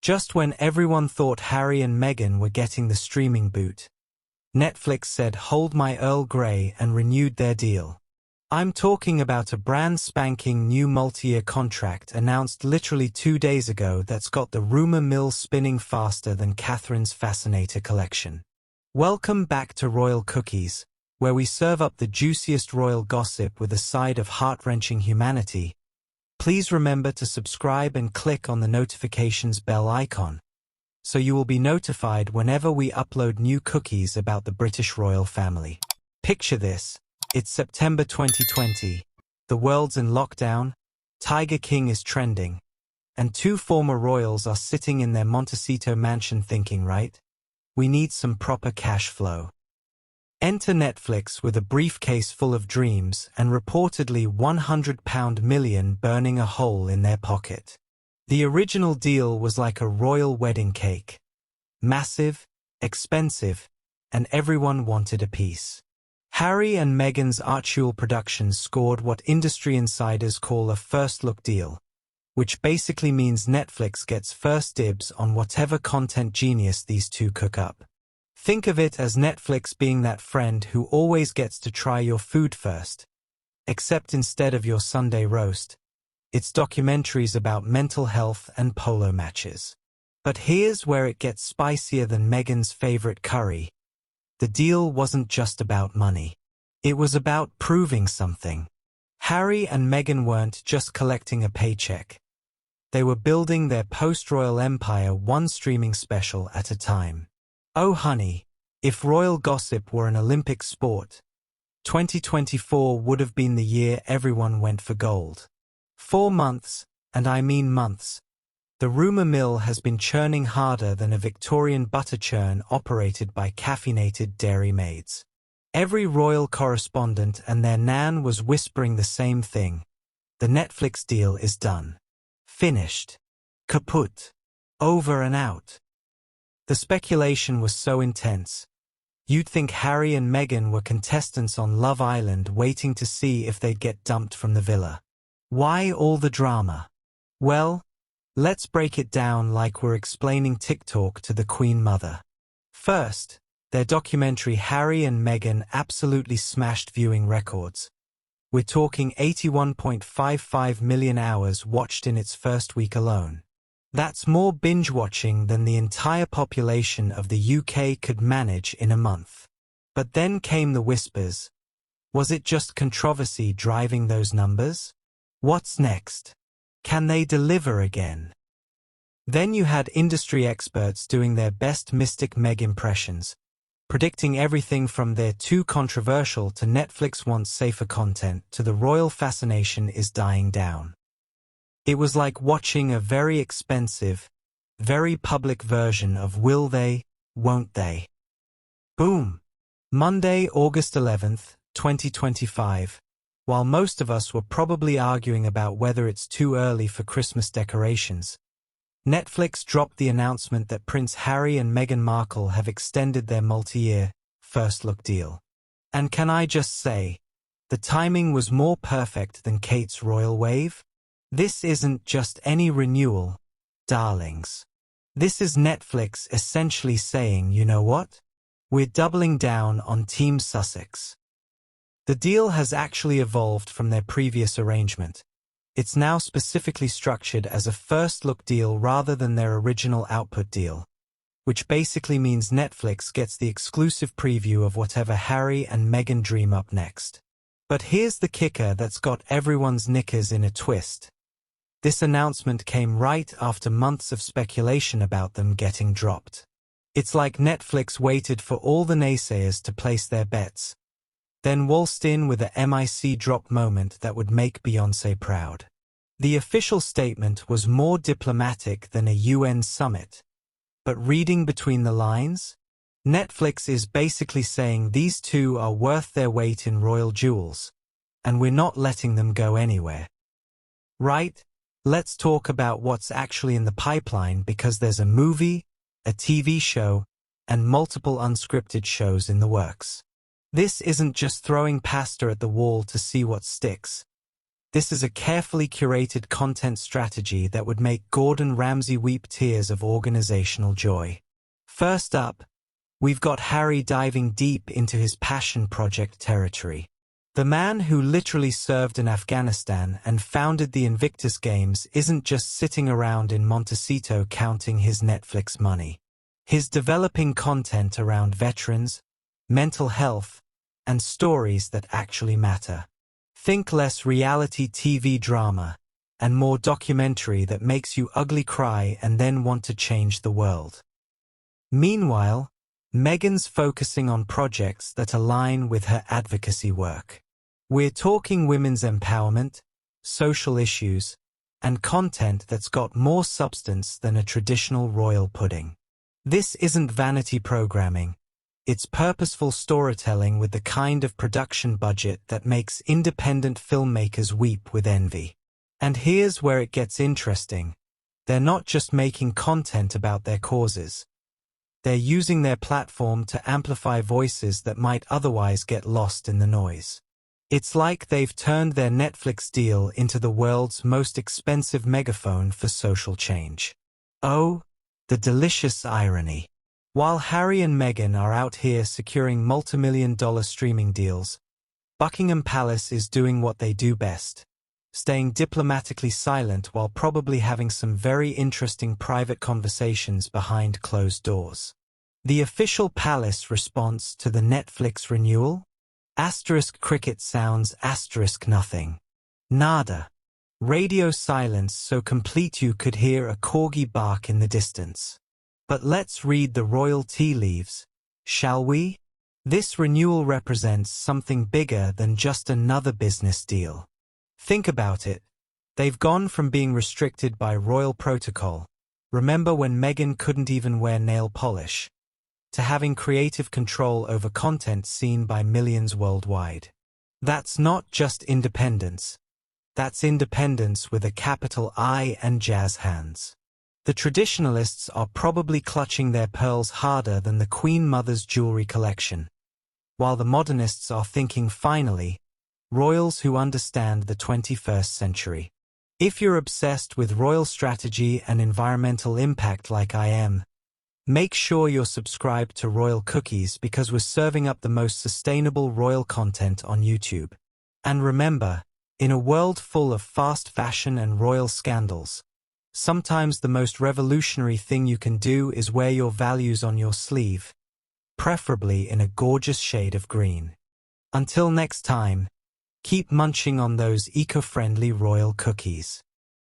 Just when everyone thought Harry and Meghan were getting the streaming boot, Netflix said hold my Earl Grey and renewed their deal. I'm talking about a brand spanking new multi-year contract announced literally 2 days ago that's got the rumor mill spinning faster than Catherine's Fascinator collection. Welcome back to Royal Cookies, where we serve up the juiciest royal gossip with a side of heart-wrenching humanity. Please remember to subscribe and click on the notifications bell icon, so you will be notified whenever we upload new cookies about the British royal family. Picture this. It's September 2020. The world's in lockdown, Tiger King is trending, and 2 former royals are sitting in their Montecito mansion thinking, right? We need some proper cash flow. Enter Netflix with a briefcase full of dreams and reportedly £100 million burning a hole in their pocket. The original deal was like a royal wedding cake. Massive, expensive, and everyone wanted a piece. Harry and Meghan's Archewell Productions scored what industry insiders call a first-look deal, which basically means Netflix gets first dibs on whatever content genius these two cook up. Think of it as Netflix being that friend who always gets to try your food first, except instead of your Sunday roast, it's documentaries about mental health and polo matches. But here's where it gets spicier than Meghan's favorite curry. The deal wasn't just about money. It was about proving something. Harry and Meghan weren't just collecting a paycheck. They were building their post-royal empire one streaming special at a time. Oh honey, if royal gossip were an Olympic sport, 2024 would have been the year everyone went for gold. 4 months, and I mean months, the rumor mill has been churning harder than a Victorian butter churn operated by caffeinated dairy maids. Every royal correspondent and their nan was whispering the same thing. The Netflix deal is done. Finished. Kaput. Over and out. The speculation was so intense. You'd think Harry and Meghan were contestants on Love Island waiting to see if they'd get dumped from the villa. Why all the drama? Well, let's break it down like we're explaining TikTok to the Queen Mother. First, their documentary Harry and Meghan absolutely smashed viewing records. We're talking 81.55 million hours watched in its first week alone. That's more binge-watching than the entire population of the UK could manage in a month. But then came the whispers. Was it just controversy driving those numbers? What's next? Can they deliver again? Then you had industry experts doing their best Mystic Meg impressions, predicting everything from they're too controversial to Netflix wants safer content to the royal fascination is dying down. It was like watching a very expensive, very public version of Will They, Won't They? Boom! Monday, August 11th, 2025. While most of us were probably arguing about whether it's too early for Christmas decorations, Netflix dropped the announcement that Prince Harry and Meghan Markle have extended their multi-year, first-look deal. And can I just say, the timing was more perfect than Kate's royal wave? This isn't just any renewal, darlings. This is Netflix essentially saying, you know what? We're doubling down on Team Sussex. The deal has actually evolved from their previous arrangement. It's now specifically structured as a first-look deal rather than their original output deal, which basically means Netflix gets the exclusive preview of whatever Harry and Meghan dream up next. But here's the kicker that's got everyone's knickers in a twist. This announcement came right after months of speculation about them getting dropped. It's like Netflix waited for all the naysayers to place their bets, then waltzed in with a MIC drop moment that would make Beyoncé proud. The official statement was more diplomatic than a UN summit. But reading between the lines, Netflix is basically saying these two are worth their weight in royal jewels, and we're not letting them go anywhere. Right? Let's talk about what's actually in the pipeline because there's a movie, a TV show, and multiple unscripted shows in the works. This isn't just throwing pasta at the wall to see what sticks. This is a carefully curated content strategy that would make Gordon Ramsay weep tears of organizational joy. First up, we've got Harry diving deep into his passion project territory. The man who literally served in Afghanistan and founded the Invictus Games isn't just sitting around in Montecito counting his Netflix money. He's developing content around veterans, mental health, and stories that actually matter. Think less reality TV drama, and more documentary that makes you ugly cry and then want to change the world. Meanwhile, Meghan's focusing on projects that align with her advocacy work. We're talking women's empowerment, social issues, and content that's got more substance than a traditional royal pudding. This isn't vanity programming. It's purposeful storytelling with the kind of production budget that makes independent filmmakers weep with envy. And here's where it gets interesting. They're not just making content about their causes. They're using their platform to amplify voices that might otherwise get lost in the noise. It's like they've turned their Netflix deal into the world's most expensive megaphone for social change. Oh, the delicious irony. While Harry and Meghan are out here securing multi-million-dollar streaming deals, Buckingham Palace is doing what they do best, staying diplomatically silent while probably having some very interesting private conversations behind closed doors. The official palace response to the Netflix renewal? Cricket sounds nothing. Nada. Radio silence so complete you could hear a corgi bark in the distance. But let's read the royal tea leaves, shall we? This renewal represents something bigger than just another business deal. Think about it. They've gone from being restricted by royal protocol, remember when Meghan couldn't even wear nail polish, to having creative control over content seen by millions worldwide. That's not just independence. That's independence with a capital I and jazz hands. The traditionalists are probably clutching their pearls harder than the Queen Mother's jewelry collection, while the modernists are thinking finally, royals who understand the 21st century. If you're obsessed with royal strategy and environmental impact like I am, make sure you're subscribed to Royal Cookies because we're serving up the most sustainable royal content on YouTube. And remember, in a world full of fast fashion and royal scandals, sometimes the most revolutionary thing you can do is wear your values on your sleeve, preferably in a gorgeous shade of green. Until next time, keep munching on those eco-friendly royal cookies.